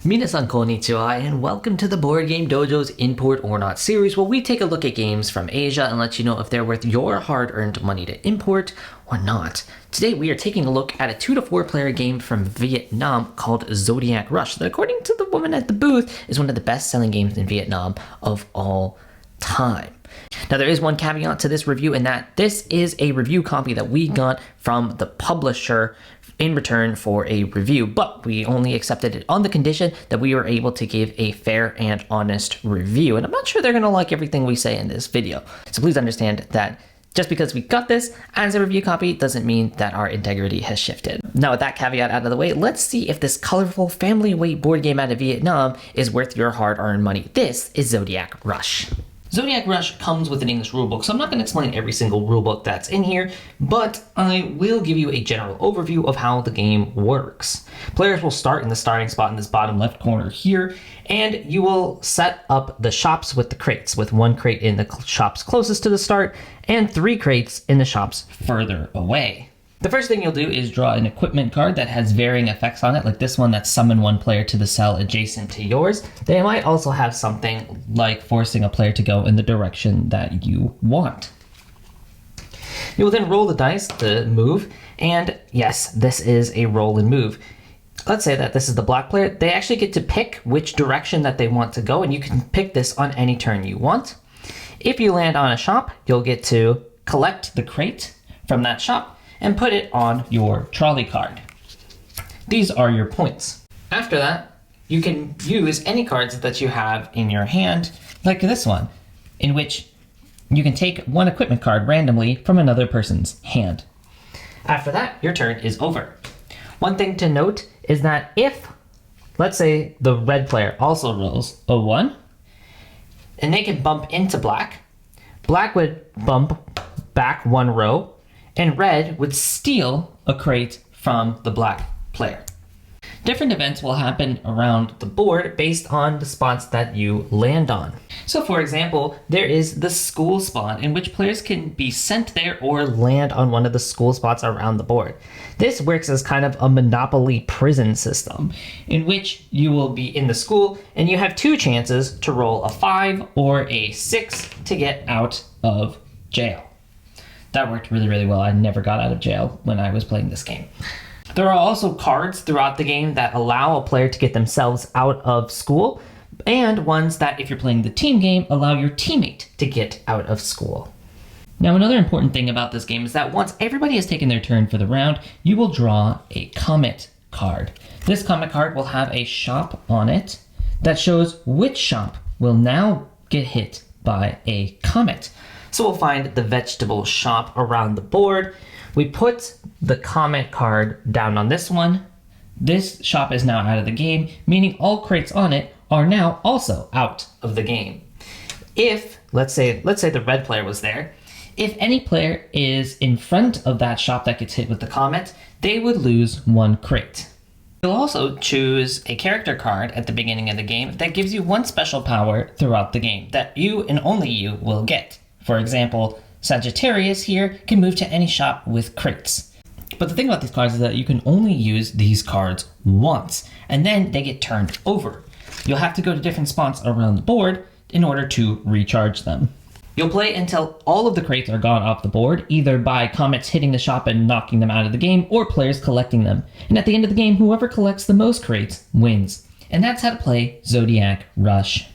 Minasan konnichiwa and welcome to the Board Game Dojo's Import or Not series, where we take a look at games from Asia and let you know if they're worth your hard-earned money to import or not. Today we are taking a look at a 2 to 4 player game from Vietnam called Zodiac Rush that, according to the woman at the booth, is one of the best-selling games in Vietnam of all time. Now, there is one caveat to this review in that this is a review copy that we got from the publisher in return for a review, but we only accepted it on the condition that we were able to give a fair and honest review. And I'm not sure they're going to like everything we say in this video. So please understand that just because we got this as a review copy doesn't mean that our integrity has shifted. Now, with that caveat out of the way, let's see if this colorful family weight board game out of Vietnam is worth your hard-earned money. This is Zodiac Rush. Zodiac Rush comes with an English rulebook, so I'm not going to explain every single rulebook that's in here, but I will give you a general overview of how the game works. Players will start in the starting spot in this bottom left corner here, and you will set up the shops with the crates, with 1 crate in the shops closest to the start, and 3 crates in the shops further away. The first thing you'll do is draw an equipment card that has varying effects on it, like this one that summon 1 player to the cell adjacent to yours. They might also have something like forcing a player to go in the direction that you want. You will then roll the dice to move, and yes, this is a roll and move. Let's say that this is the black player. They actually get to pick which direction that they want to go, and you can pick this on any turn you want. If you land on a shop, you'll get to collect the crate from that shop and put it on your trolley card. These are your points. After that, you can use any cards that you have in your hand, like this one, in which you can take 1 equipment card randomly from another person's hand. After that, your turn is over. One thing to note is that if, let's say, the red player also rolls a 1, and they can bump into black, black would bump back 1 row, and red would steal a crate from the black player. Different events will happen around the board based on the spots that you land on. So for example, there is the school spot in which players can be sent there or land on one of the school spots around the board. This works as kind of a Monopoly prison system in which you will be in the school and you have 2 chances to roll a 5 or a 6 to get out of jail. That worked really, really well. I never got out of jail when I was playing this game. There are also cards throughout the game that allow a player to get themselves out of school, and ones that, if you're playing the team game, allow your teammate to get out of school. Now, another important thing about this game is that once everybody has taken their turn for the round, you will draw a comet card. This comet card will have a shop on it that shows which shop will now get hit by a comet. So we'll find the vegetable shop around the board. We put the comet card down on this one. This shop is now out of the game, meaning all crates on it are now also out of the game. If, let's say the red player was there, if any player is in front of that shop that gets hit with the comet, they would lose 1 crate. You'll also choose a character card at the beginning of the game that gives you 1 special power throughout the game that you and only you will get. For example, Sagittarius here can move to any shop with crates. But the thing about these cards is that you can only use these cards once, and then they get turned over. You'll have to go to different spots around the board in order to recharge them. You'll play until all of the crates are gone off the board, either by comets hitting the shop and knocking them out of the game, or players collecting them. And at the end of the game, whoever collects the most crates wins. And that's how to play Zodiac Rush.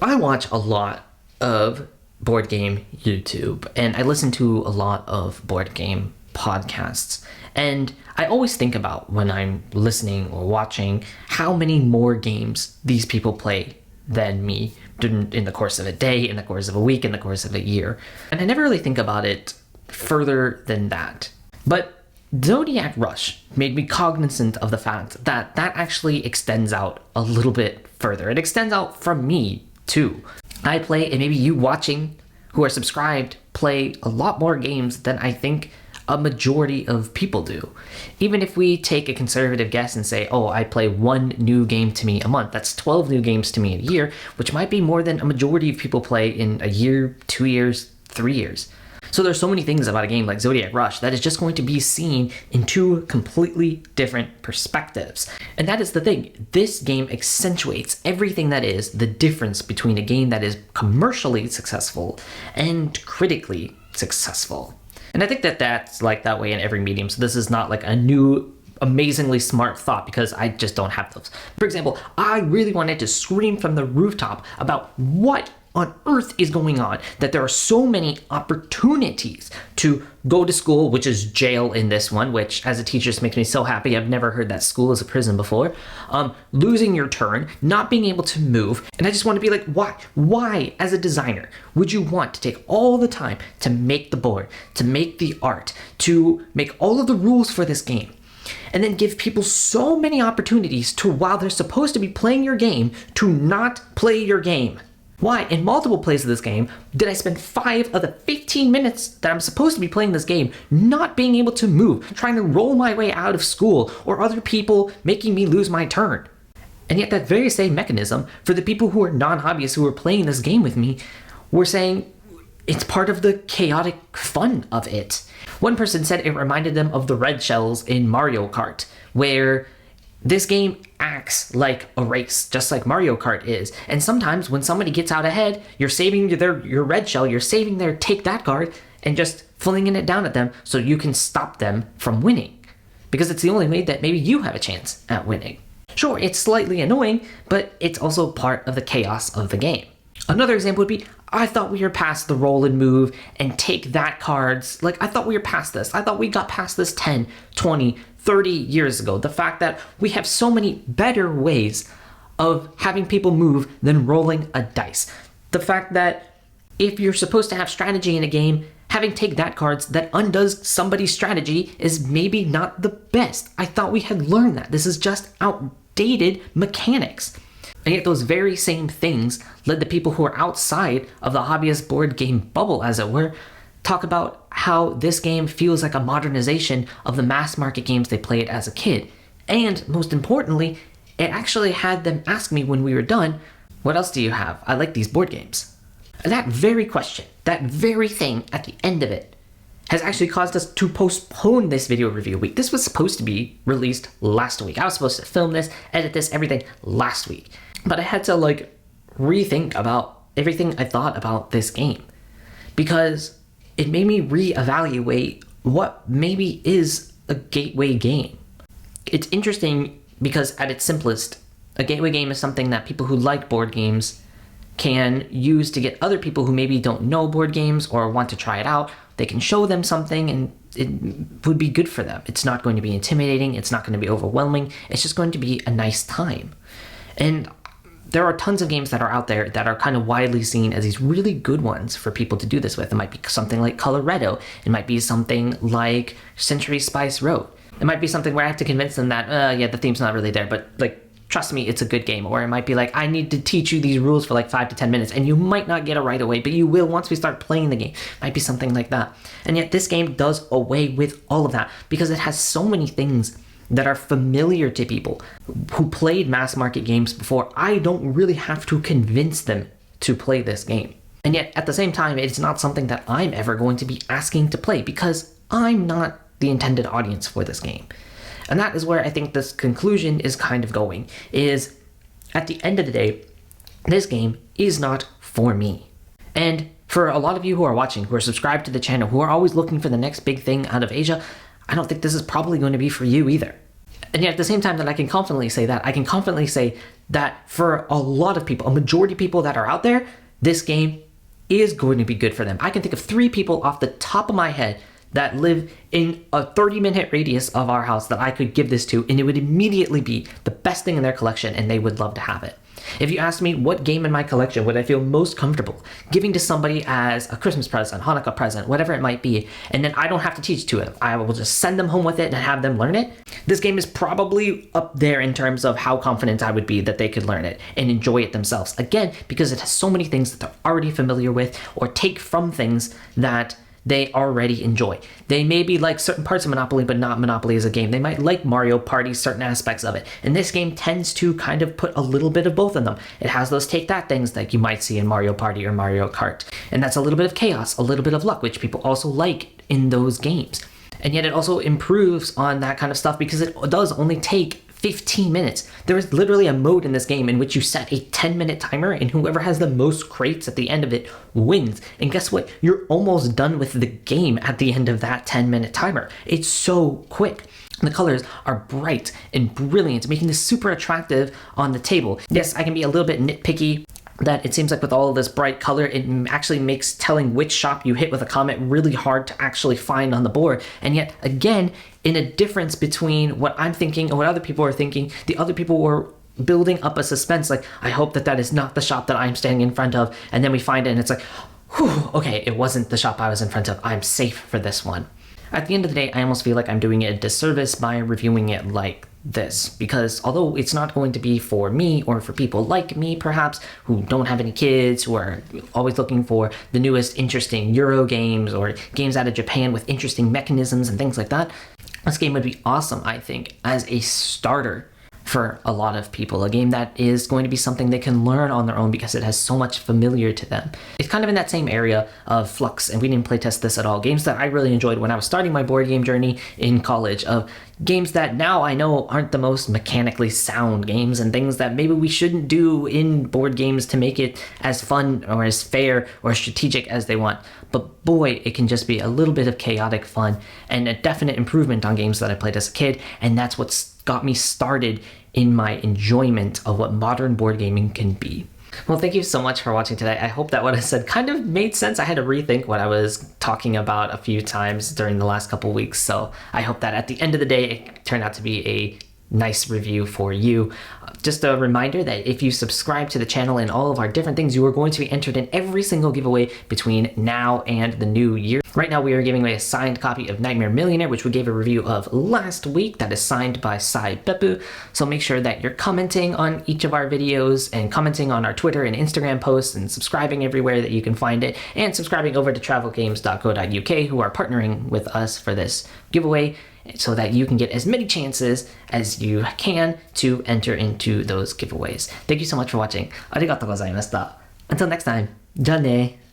I watch a lot of board game YouTube, and I listen to a lot of board game podcasts, and I always think about when I'm listening or watching how many more games these people play than me in the course of a day, in the course of a week, in the course of a year, and I never really think about it further than that. But Zodiac Rush made me cognizant of the fact that that actually extends out a little bit further. It extends out from me too. I play, and maybe you watching who are subscribed play a lot more games than I think a majority of people do. Even if we take a conservative guess and say, oh, I play 1 new game to me a month, that's 12 new games to me in a year, which might be more than a majority of people play in a year, 2 years, 3 years. So there's so many things about a game like Zodiac Rush that is just going to be seen in two completely different perspectives. And that is the thing. This game accentuates everything that is the difference between a game that is commercially successful and critically successful. And I think that that's like that way in every medium. So this is not like a new amazingly smart thought, because I just don't have those. For example, I really wanted to scream from the rooftop about what on earth is going on, that there are so many opportunities to go to school, which is jail in this one, which as a teacher just makes me so happy. I've never heard that school is a prison before. Losing your turn, not being able to move. And I just want to be like, why as a designer would you want to take all the time to make the board, to make the art, to make all of the rules for this game, and then give people so many opportunities to, while they're supposed to be playing your game, to not play your game? Why, in multiple plays of this game, did I spend 5 of the 15 minutes that I'm supposed to be playing this game not being able to move, trying to roll my way out of school, or other people making me lose my turn? And yet that very same mechanism, for the people who are non-hobbyists who are playing this game with me, were saying it's part of the chaotic fun of it. One person said it reminded them of the red shells in Mario Kart, where this game acts like a race, just like Mario Kart is. And sometimes when somebody gets out ahead, you're saving your red shell, you're saving their take that card and just flinging it down at them so you can stop them from winning. Because it's the only way that maybe you have a chance at winning. Sure, it's slightly annoying, but it's also part of the chaos of the game. Another example would be, I thought we were past the roll and move and take that cards. Like, I thought we were past this. I thought we got past this 10, 20, 30 years ago. The fact that we have so many better ways of having people move than rolling a dice. The fact that if you're supposed to have strategy in a game, having take that cards that undoes somebody's strategy is maybe not the best. I thought we had learned that. This is just outdated mechanics. And yet those very same things led the people who are outside of the hobbyist board game bubble, as it were, talk about how this game feels like a modernization of the mass market games they played as a kid. And most importantly, it actually had them ask me when we were done, what else do you have? I like these board games. And that very question, that very thing at the end of it, has actually caused us to postpone this video review week. This was supposed to be released last week. I was supposed to film this, edit this, everything last week. But I had to rethink about everything I thought about this game, because it made me reevaluate what maybe is a gateway game. It's interesting because at its simplest, a gateway game is something that people who like board games can use to get other people who maybe don't know board games or want to try it out. They can show them something and it would be good for them. It's not going to be intimidating. It's not going to be overwhelming. It's just going to be a nice time. And there are tons of games that are out there that are kind of widely seen as these really good ones for people to do this with. It might be something like Coloretto. It might be something like Century Spice Road. It might be something where I have to convince them that, the theme's not really there, but trust me, it's a good game. Or it might be I need to teach you these rules for 5 to 10 minutes, and you might not get it right away, but you will once we start playing the game. It might be something like that. And yet this game does away with all of that because it has so many things that are familiar to people who played mass market games before. I don't really have to convince them to play this game. And yet at the same time, it's not something that I'm ever going to be asking to play because I'm not the intended audience for this game. And that is where I think this conclusion is kind of going, is at the end of the day, this game is not for me. And for a lot of you who are watching, who are subscribed to the channel, who are always looking for the next big thing out of Asia, I don't think this is probably going to be for you either. And yet at the same time that I can confidently say that, I can confidently say that for a lot of people, a majority of people that are out there, this game is going to be good for them. I can think of 3 people off the top of my head that live in a 30-minute radius of our house that I could give this to, and it would immediately be the best thing in their collection, and they would love to have it. If you asked me what game in my collection would I feel most comfortable giving to somebody as a Christmas present, Hanukkah present, whatever it might be, and then I don't have to teach to it, I will just send them home with it and have them learn it, this game is probably up there in terms of how confident I would be that they could learn it and enjoy it themselves. Again, because it has so many things that they're already familiar with, or take from things that they already enjoy. They maybe like certain parts of Monopoly, but not Monopoly as a game. They might like Mario Party, certain aspects of it. And this game tends to kind of put a little bit of both of them. It has those take that things that you might see in Mario Party or Mario Kart. And that's a little bit of chaos, a little bit of luck, which people also like in those games. And yet it also improves on that kind of stuff because it does only take 15 minutes. There is literally a mode in this game in which you set a 10-minute timer, and whoever has the most crates at the end of it wins. And guess what? You're almost done with the game at the end of that 10-minute timer. It's so quick. The colors are bright and brilliant, making this super attractive on the table. Yes, I can be a little bit nitpicky that it seems like with all of this bright color, it actually makes telling which shop you hit with a comet really hard to actually find on the board. And yet, again, in a difference between what I'm thinking and what other people are thinking, the other people were building up a suspense. Like, I hope that that is not the shop that I'm standing in front of. And then we find it and it's like, whew, okay, it wasn't the shop I was in front of. I'm safe for this one. At the end of the day, I almost feel like I'm doing it a disservice by reviewing it like this, because although it's not going to be for me or for people like me perhaps who don't have any kids, who are always looking for the newest interesting Euro games or games out of Japan with interesting mechanisms and things like that, this game would be awesome, I think, as a starter for a lot of people, a game that is going to be something they can learn on their own because it has so much familiar to them. It's kind of in that same area of Flux, and we didn't playtest this at all, games that I really enjoyed when I was starting my board game journey in college, of games that now I know aren't the most mechanically sound games and things that maybe we shouldn't do in board games to make it as fun or as fair or strategic as they want. But boy, it can just be a little bit of chaotic fun and a definite improvement on games that I played as a kid, and that's what's got me started in my enjoyment of what modern board gaming can be. Well, thank you so much for watching today. I hope that what I said kind of made sense. I had to rethink what I was talking about a few times during the last couple weeks, so I hope that at the end of the day it turned out to be a nice review for you. Just a reminder that if you subscribe to the channel and all of our different things, you are going to be entered in every single giveaway between now and the new year. Right now we are giving away a signed copy of Nightmare Millionaire, which we gave a review of last week, that is signed by Sai Beppu. So make sure that you're commenting on each of our videos and commenting on our Twitter and Instagram posts and subscribing everywhere that you can find it, and subscribing over to travelgames.co.uk, who are partnering with us for this giveaway, so that you can get as many chances as you can to enter into those giveaways. Thank you so much for watching. Arigatou gozaimashita. Until next time, じゃあね。